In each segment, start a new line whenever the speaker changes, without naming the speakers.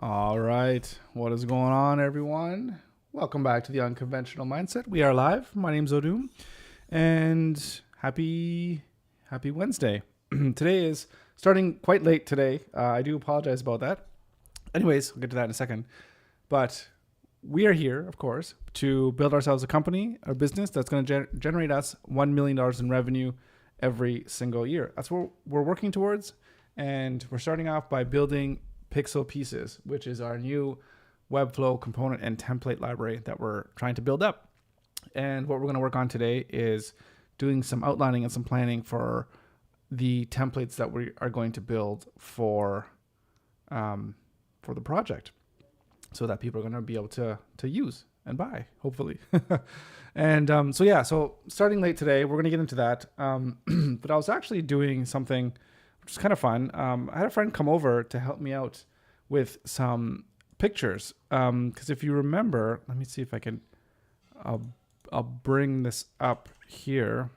All right. What is going on, everyone? Welcome back to the Unconventional Mindset. We are live. My name's Odum, and happy Wednesday. Today is starting quite late today. I do apologize about that. Anyways, I'll get to that in a second. But we are here, of course, to build ourselves a company, a business that's going to generate us $1 million in revenue every single year. That's what we're working towards. And we're starting off by building Piixel Pieces, which is our new Webflow component and template library that we're trying to build up. And what we're going to work on today is doing some outlining and some planning for the templates that we are going to build for the project, so that people are going to be able to use and buy, hopefully. And so starting late today, we're going to get into that. But I was actually doing something which is kind of fun. I had a friend come over to help me out with some pictures. Because if you remember, let me see if I can, I'll bring this up here.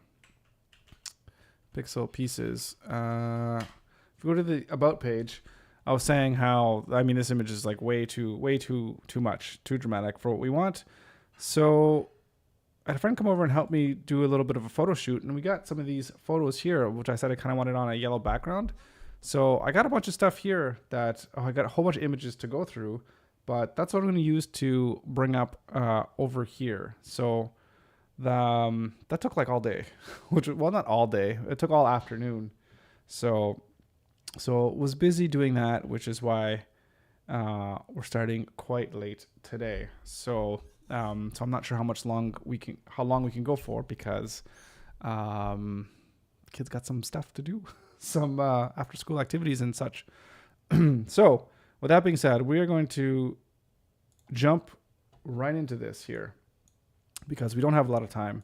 Piixel Pieces. If you go to the About page, I was saying how, this image is like way too much, too dramatic for what we want. So I had a friend come over and help me do a little bit of a photo shoot, and we got some of these photos here, which I said I kind of wanted on a yellow background. So I got a bunch of stuff here that, I got a whole bunch of images to go through, but that's what I'm going to use to bring up over here. So that took like all day, not all day, it took all afternoon. So was busy doing that, which is why we're starting quite late today. So I'm not sure how long we can go for, because kids got some stuff to do, some after school activities and such. So with that being said, we are going to jump right into this here, because we don't have a lot of time,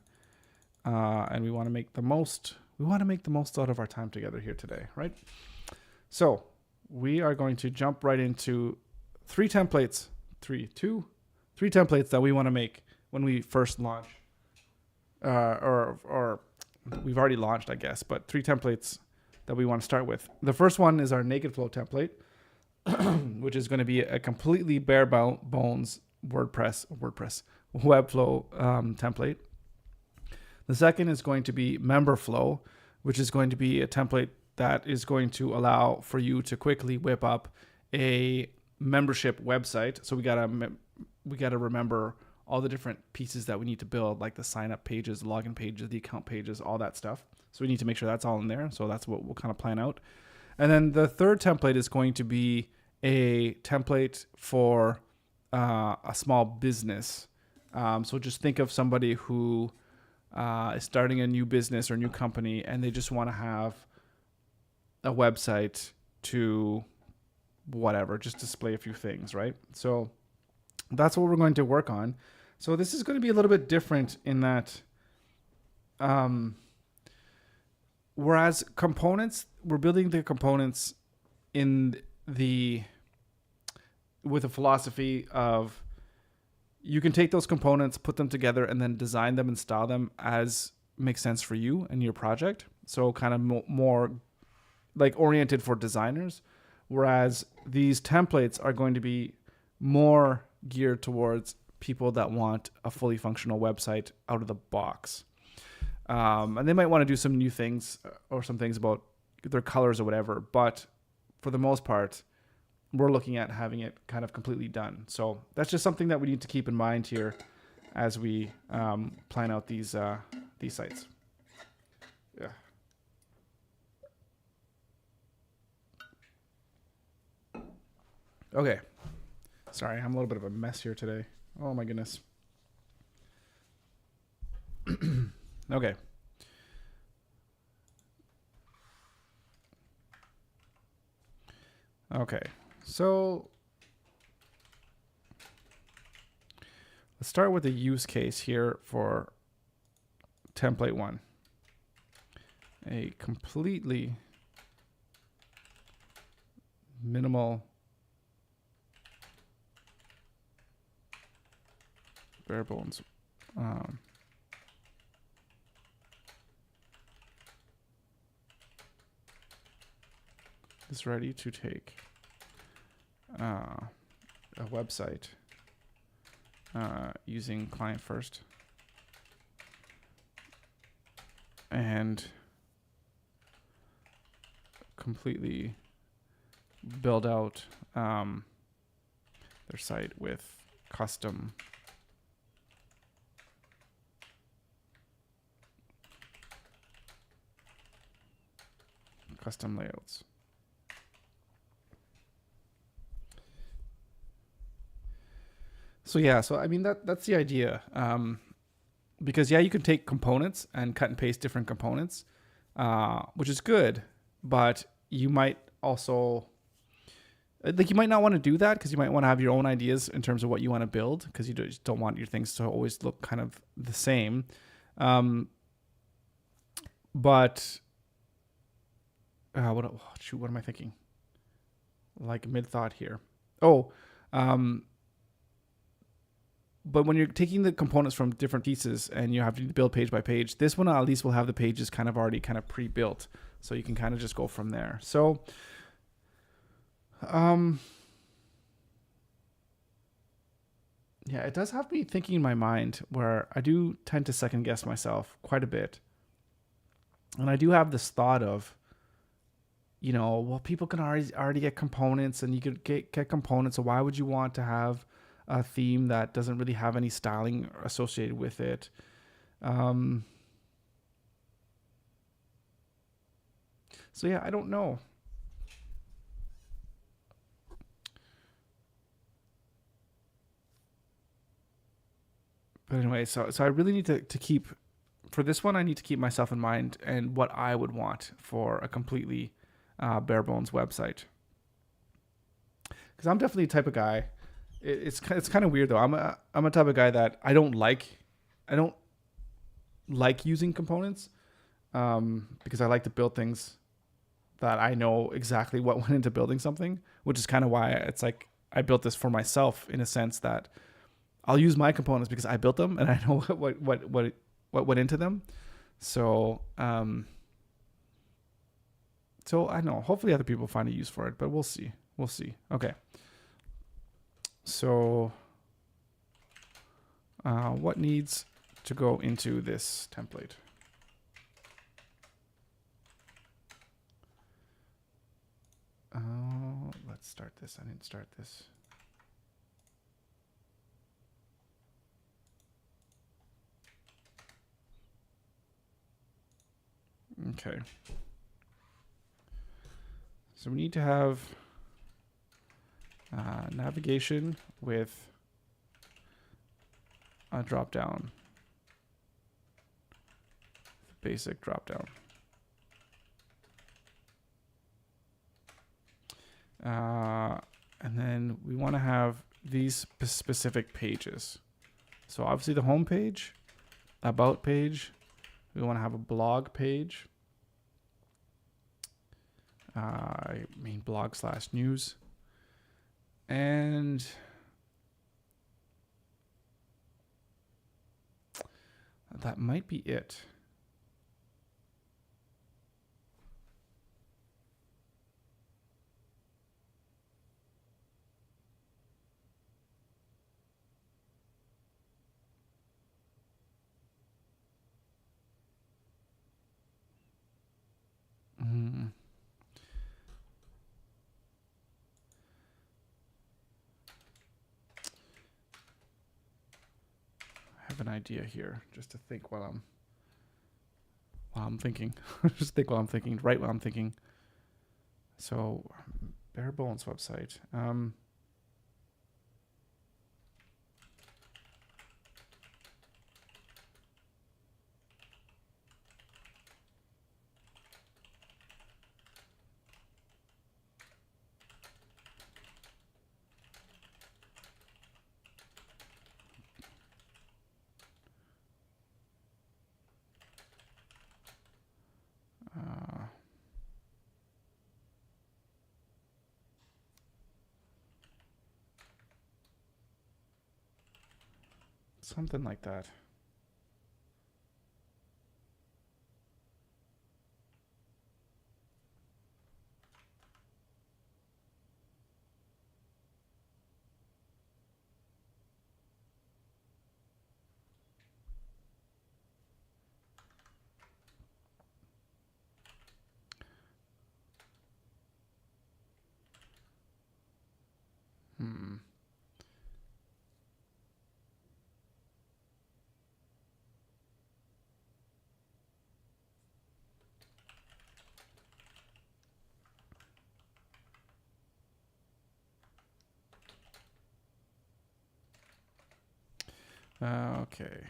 and we want to make the most. We want to make the most out of our time together here today, right? So we are going to jump right into three templates that we want to make when we first launch, or we've already launched, I guess, but three templates that we want to start with. The first one is our Naked Flow template, which is going to be a completely bare bones WordPress Webflow template. The second is going to be Member Flow, which is going to be a template that is going to allow for you to quickly whip up a membership website. So we gotta remember all the different pieces that we need to build, like the sign up pages, the login pages, the account pages, all that stuff. So we need to make sure that's all in there. So that's what we'll kind of plan out. And then the third template is going to be a template for a small business. So just think of somebody who is starting a new business or new company, and they just want to have a website to whatever, just display a few things, right? So that's what we're going to work on. So this is going to be a little bit different in that, whereas components, we're building the components with a philosophy of, you can take those components, put them together, and then design them and style them as makes sense for you and your project. So kind of more like oriented for designers, whereas these templates are going to be more geared towards people that want a fully functional website out of the box. And they might want to do some new things or some things about their colors or whatever, but for the most part, we're looking at having it kind of completely done. So that's just something that we need to keep in mind here as we plan out these sites. Yeah. Okay. Sorry, I'm a little bit of a mess here today. Oh my goodness. Okay. Okay. So let's start with the use case here for template one. A completely minimal bare bones is ready to take a website using client first and completely build out their site with custom layouts. So yeah, so I mean that's the idea. Because yeah, you can take components and cut and paste different components, which is good, but you might also you might not want to do that because you might want to have your own ideas in terms of what you want to build because you just don't want your things to always look kind of the same. But what am I thinking? Like mid thought here. But when you're taking the components from different pieces and you have to build page by page, this one at least will have the pages kind of already kind of pre-built, so you can kind of just go from there. So, yeah, it does have me thinking in my mind where I do tend to second guess myself quite a bit. And I do have this thought of, well, people can already get components and you could get components. So why would you want to have a theme that doesn't really have any styling associated with it? So yeah, I don't know. But anyway, so I really need to keep, for this one, I need to keep myself in mind and what I would want for a completely bare bones website. Because I'm definitely the type of guy. It's kind of weird though. I'm a type of guy that I don't like using components because I like to build things that I know exactly what went into building something, which is kind of why it's like I built this for myself in a sense that I'll use my components because I built them and I know what went into them. So so I know hopefully other people find a use for it, but we'll see. Okay. So what needs to go into this template? Let's start this. I didn't start this. Okay. So we need to have navigation with a drop down, basic drop down. And then we want to have these specific pages. So obviously the home page, about page, we want to have a blog page. I mean blog/news. And that might be it. An idea here just to think while I'm thinking. Just think while I'm thinking, right while I'm thinking. So bare bones website. Something like that. Okay.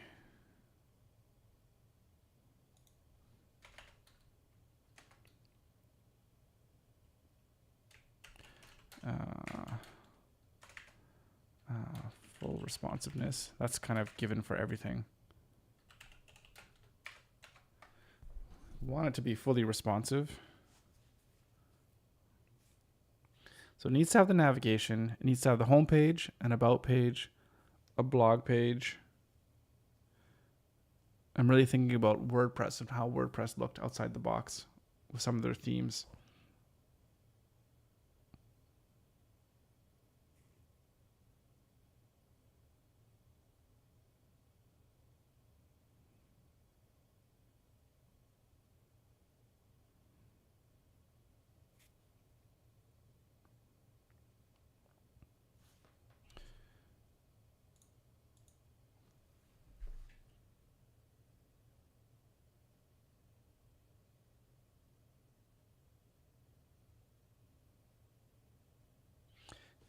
Full responsiveness. That's kind of given for everything. Want it to be fully responsive. So it needs to have the navigation. It needs to have the home page, an about page, a blog page. I'm really thinking about WordPress and how WordPress looked outside the box with some of their themes.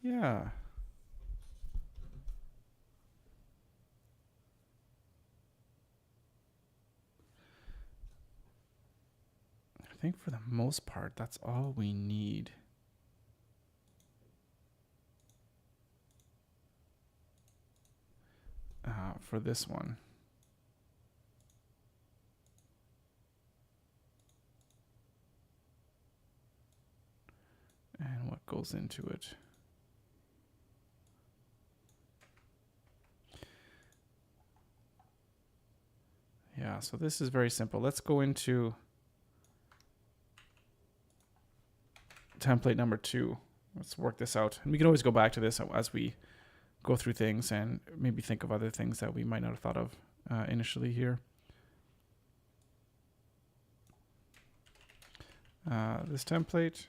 Yeah. I think for the most part, that's all we need. For this one. And what goes into it. Yeah, so this is very simple. Let's go into template number 2. Let's work this out. And we can always go back to this as we go through things and maybe think of other things that we might not have thought of initially here. This template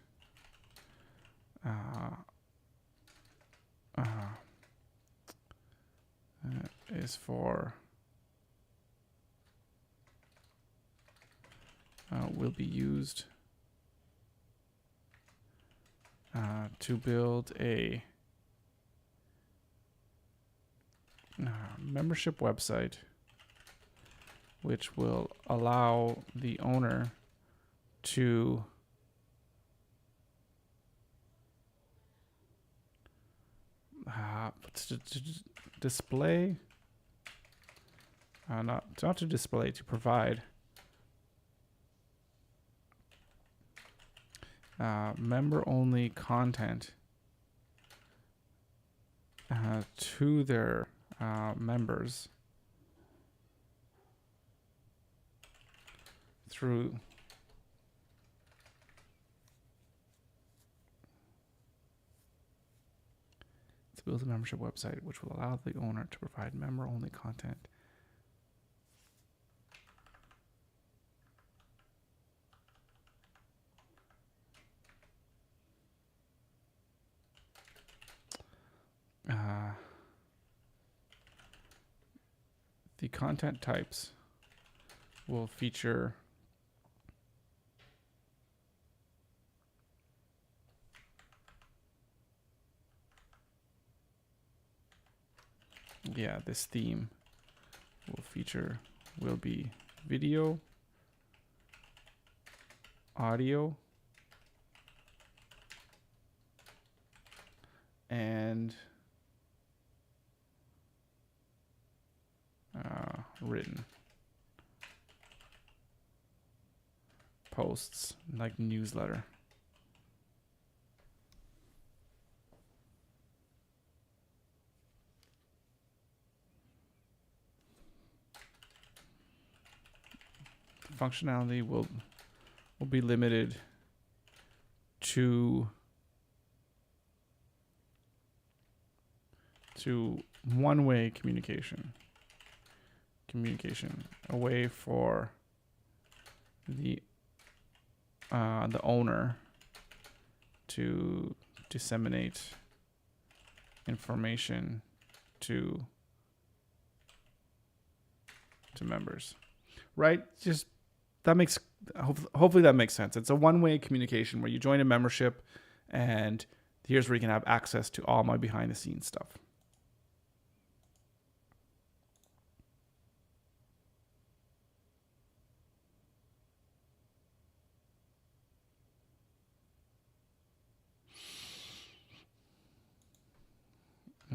is for will be used to build a membership website, which will allow the owner to display, not to display, to provide member-only content to their members through to build a membership website which will allow the owner to provide member-only content the content types will feature this theme will be video, audio, and written posts like newsletter. Functionality will be limited to one-way communication, a way for the owner to disseminate information to members, right? Just that makes, hopefully that makes sense. It's a one-way communication where you join a membership and here's where you can have access to all my behind the scenes stuff.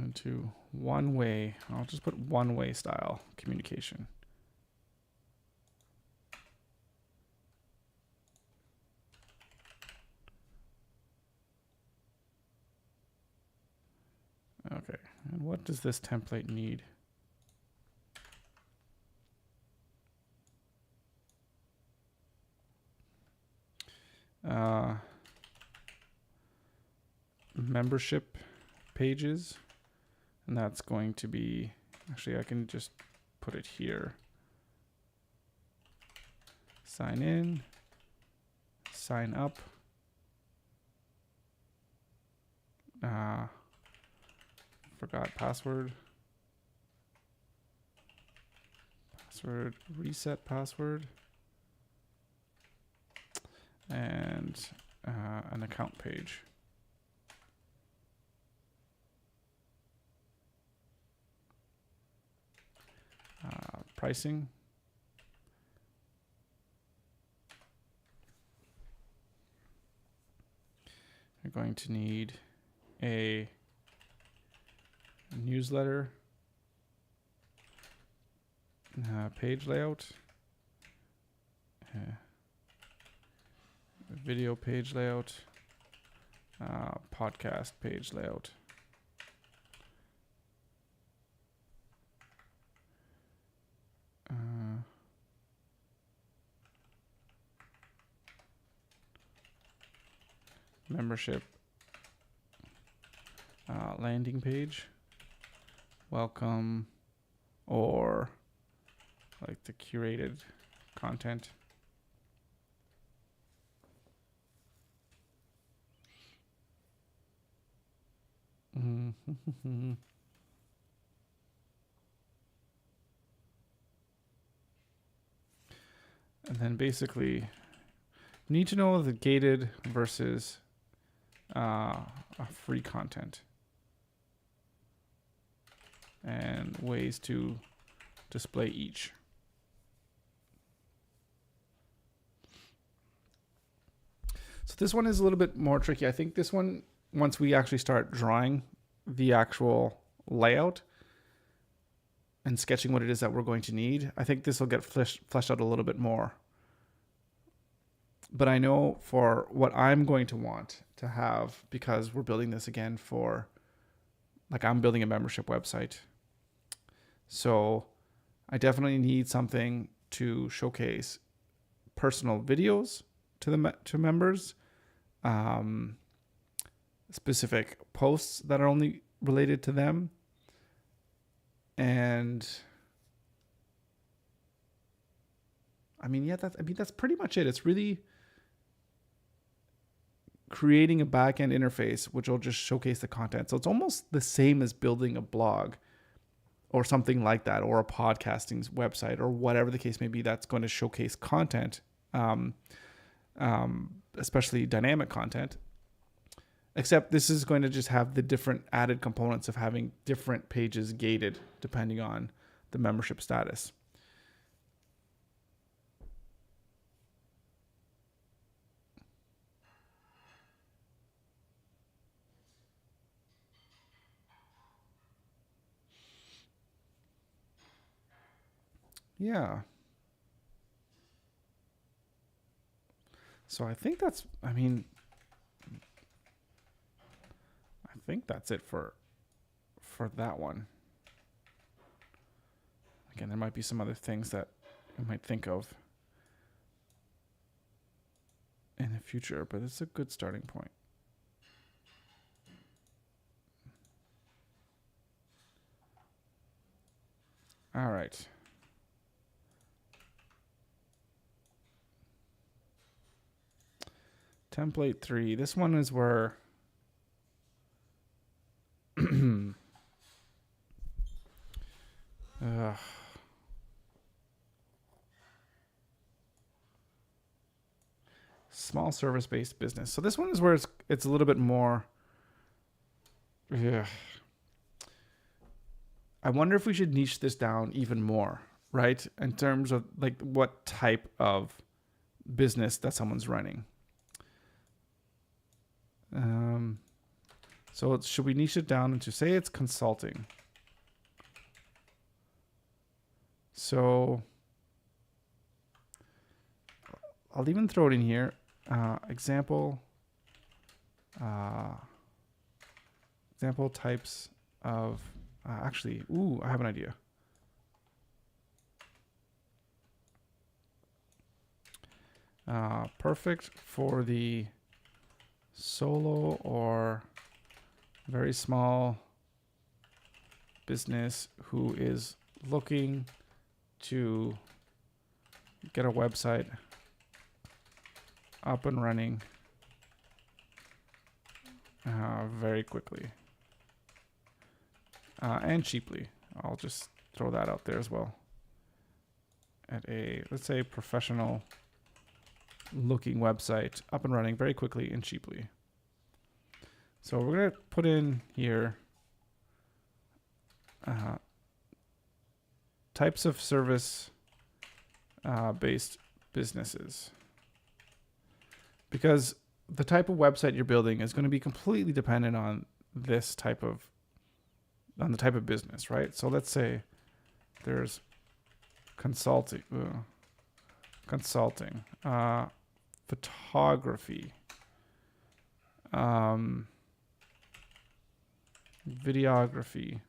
into one-way. I'll just put one-way style communication. Okay, and what does this template need? Membership pages, and that's going to be, actually I can just put it here. Sign in, sign up. Forgot password. Password, reset password. And an account page. Pricing. You're going to need a newsletter, page layout, video page layout, podcast page layout. Membership, landing page, welcome, or like the curated content. And then basically, you need to know the gated versus free content and ways to display each. So this one is a little bit more tricky. I think this one, once we actually start drawing the actual layout and sketching what it is that we're going to need, I think this will get fleshed out a little bit more. But I know for what I'm going to want to have, because we're building this again for, like, I'm building a membership website. So I definitely need something to showcase personal videos to members, specific posts that are only related to them, and that's pretty much it. It's really creating a backend interface which will just showcase the content. So it's almost the same as building a blog or something like that, or a podcasting website, or whatever the case may be that's going to showcase content, especially dynamic content. Except this is going to just have the different added components of having different pages gated depending on the membership status. Yeah. So I think that's it for that one. Again, there might be some other things that I might think of in the future, but it's a good starting point. All right. Template 3. This one is where small service-based business. So this one is where it's a little bit more. I wonder if we should niche this down even more, right? In terms of like what type of business that someone's running. So should we niche it down into, say it's consulting? So I'll even throw it in here. Example types of, actually, I have an idea. Perfect for the solo or very small business who is looking to get a website up and running very quickly and cheaply. I'll just throw that out there as well. At a, let's say, professional looking website up and running very quickly and cheaply. So we're going to put in here types of service based businesses, because the type of website you're building is going to be completely dependent on the type of business, right? So let's say there's consulting, photography, videography,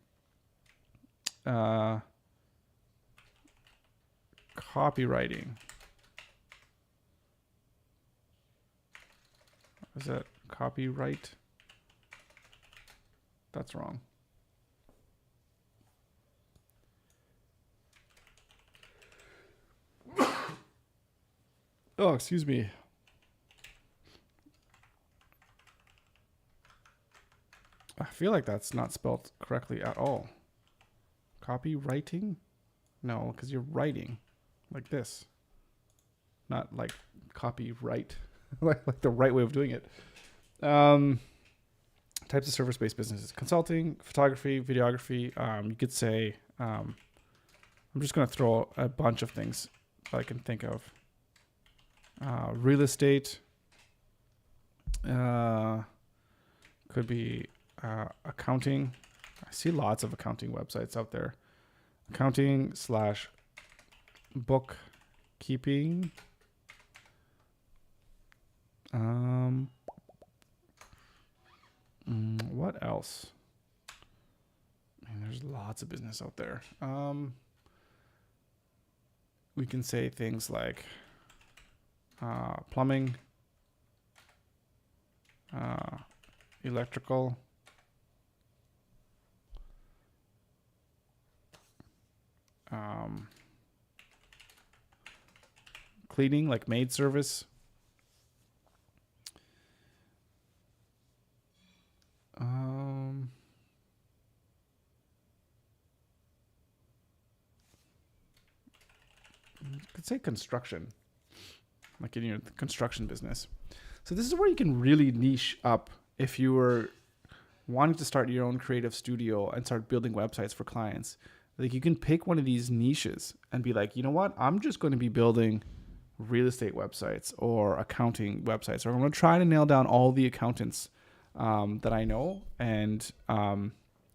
copywriting. Is that copyright? That's wrong. Oh, excuse me. I feel like that's not spelled correctly at all. Copywriting? No, because you're writing like this. Not like copyright, like the right way of doing it. Types of service-based businesses: consulting, photography, videography. You could say, I'm just going to throw a bunch of things that I can think of. Real estate, could be accounting. I see lots of accounting websites out there. Accounting / bookkeeping. What else? I mean, there's lots of business out there. We can say things like plumbing, electrical, cleaning, like maid service. You could say construction, like in your construction business. So this is where you can really niche up if you were wanting to start your own creative studio and start building websites for clients. Like, you can pick one of these niches and be like, you know what? I'm just going to be building real estate websites or accounting websites, or I'm going to try to nail down all the accountants that I know, and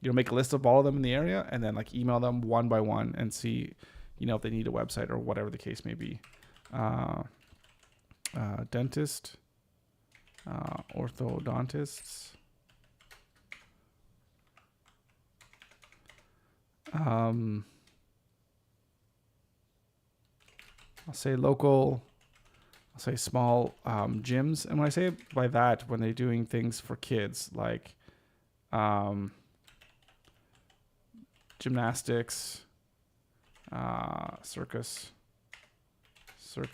make a list of all of them in the area, and then like email them one by one and see, if they need a website or whatever the case may be. Dentist, orthodontists, I'll say local, I'll say small gyms. And when I say by that, when they're doing things for kids, like gymnastics, circus, some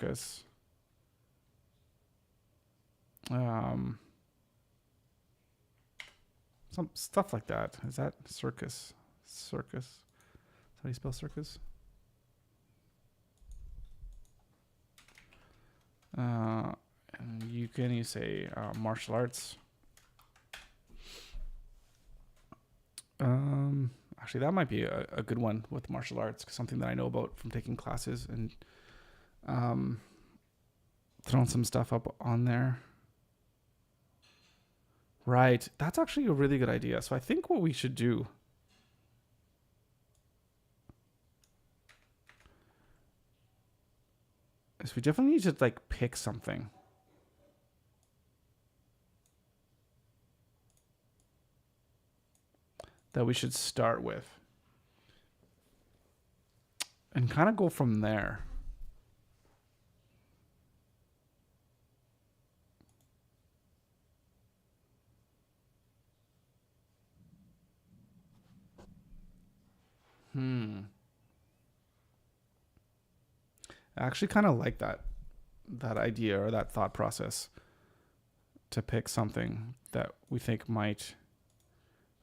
stuff like that. Is that circus? Is that how you spell circus? And you say martial arts. Actually, that might be a good one with martial arts, something that I know about from taking classes, and throwing some stuff up on there. Right. That's actually a really good idea. So I think what we should do is we definitely need to like pick something. That we should start with. And kind of go from there. I actually kind of like that idea or that thought process to pick something that we think that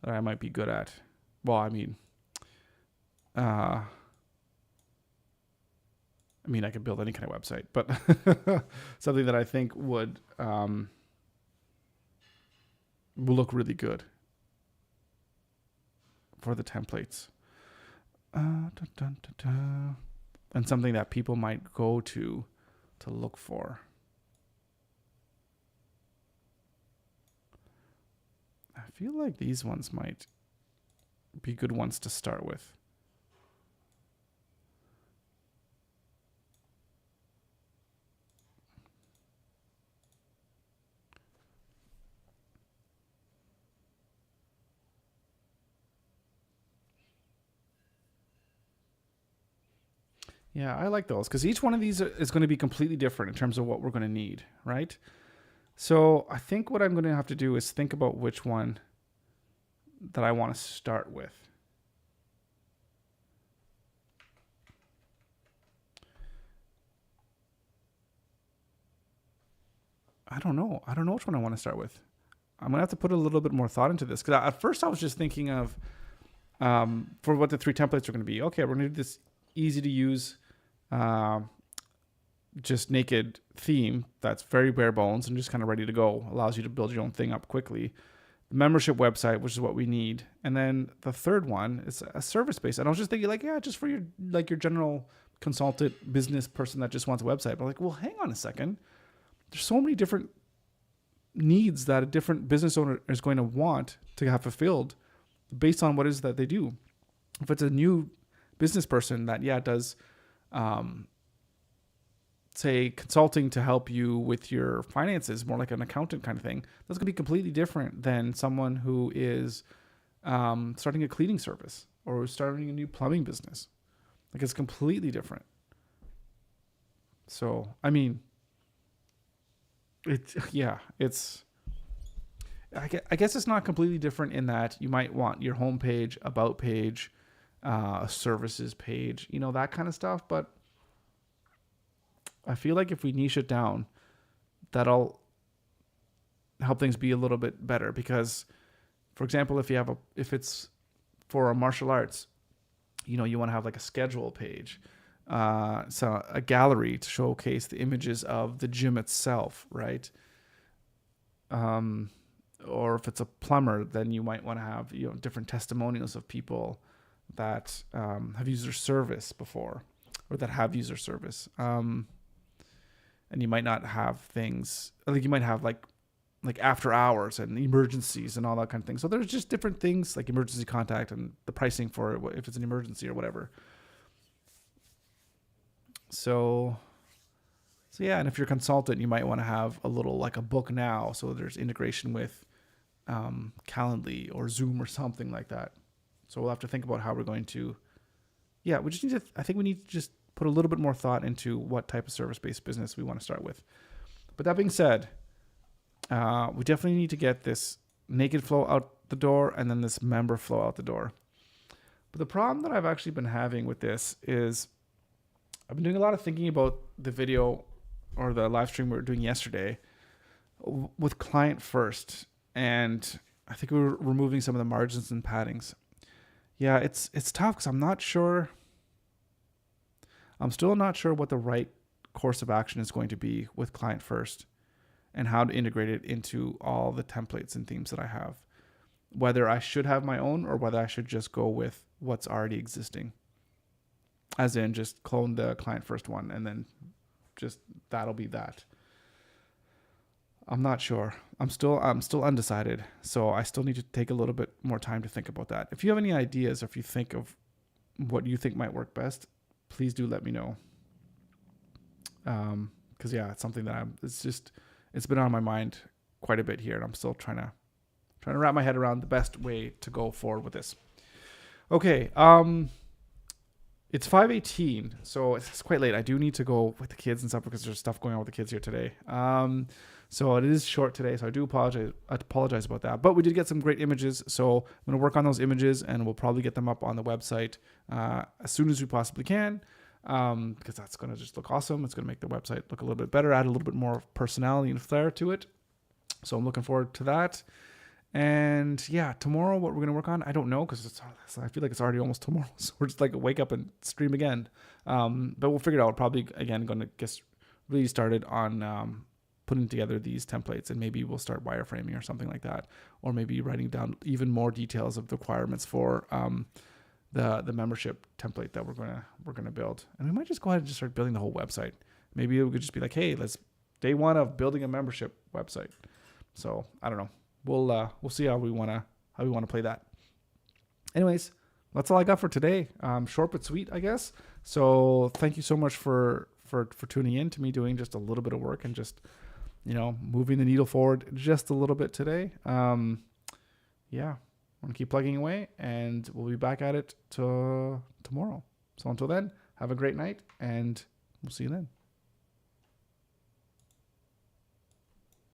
I might be good at. Well, I mean, I could build any kind of website, but something that I think would look really good for the templates. And something that people might go to look for. I feel like these ones might be good ones to start with. Yeah, I like those because each one of these is going to be completely different in terms of what we're going to need, right? So I think what I'm going to have to do is think about which one that I want to start with. I don't know. I don't know which one I want to start with. I'm going to have to put a little bit more thought into this because at first I was just thinking of for what the 3 templates are going to be. Okay, we're going to do this easy to use just naked theme that's very bare bones and just kind of ready to go. Allows you to build your own thing up quickly. The membership website, which is what we need. And then the third one is a service based. And I was just thinking just for your general consultant business person that just wants a website. But well, hang on a second. There's so many different needs that a different business owner is going to want to have fulfilled based on what it is that they do. If it's a new business person that does say consulting to help you with your finances, more like an accountant kind of thing, that's going to be completely different than someone who is starting a cleaning service or starting a new plumbing business. It's completely different. So I guess it's not completely different in that you might want your home page, about page, a services page, that kind of stuff. But I feel like if we niche it down, that'll help things be a little bit better. Because, for example, if it's for a martial arts, you want to have like a schedule page, so a gallery to showcase the images of the gym itself, right? Or if it's a plumber, then you might want to have different testimonials of people that have used their service before, or that have used their service. And you might not have things like you might have like after hours and emergencies and all that kind of thing. So there's just different things like emergency contact and the pricing for it if it's an emergency or whatever. So yeah, and if you're a consultant, you might want to have a little like a book now. So there's integration with Calendly or Zoom or something like that. So we'll have to think about how we're going to. Yeah, we just need to. I think we need to just put a little bit more thought into what type of service-based business we want to start with. But that being said, we definitely need to get this naked flow out the door and then this member flow out the door. But the problem that I've actually been having with this is I've been doing a lot of thinking about the video or the live stream we were doing yesterday with client first. And I think we were removing some of the margins and paddings. Yeah, it's tough because I'm not sure. I'm still not sure what the right course of action is going to be with client first and how to integrate it into all the templates and themes that I have. Whether I should have my own or whether I should just go with what's already existing. As in just clone the client first one and then just that'll be that. I'm not sure. I'm still undecided. So I still need to take a little bit more time to think about that. If you have any ideas, or if you think of what you think might work best, please do let me know. Because yeah, it's something that it's been on my mind quite a bit here, and I'm still trying to wrap my head around the best way to go forward with this. Okay. It's 5:18, so it's quite late. I do need to go with the kids and stuff because there's stuff going on with the kids here today. So it is short today, so I do apologize about that. But we did get some great images, so I'm going to work on those images, and we'll probably get them up on the website as soon as we possibly can, because that's going to just look awesome. It's going to make the website look a little bit better, add a little bit more personality and flair to it. So I'm looking forward to that. And yeah, tomorrow, what we're going to work on, I don't know, because I feel like it's already almost tomorrow. So we're just like wake up and stream again. But we'll figure it out. Probably, again, going to get really started on putting together these templates, and maybe we'll start wireframing or something like that. Or maybe writing down even more details of the requirements for the membership template that we're gonna build. And we might just go ahead and just start building the whole website. Maybe it could just be like, hey, let's day one of building a membership website. So I don't know. We'll see how we wanna play that. Anyways, that's all I got for today. Short but sweet, I guess. So thank you so much for tuning in to me doing just a little bit of work and just moving the needle forward just a little bit today. Yeah, I'm gonna keep plugging away, and we'll be back at it tomorrow. So until then, have a great night, and we'll see you then.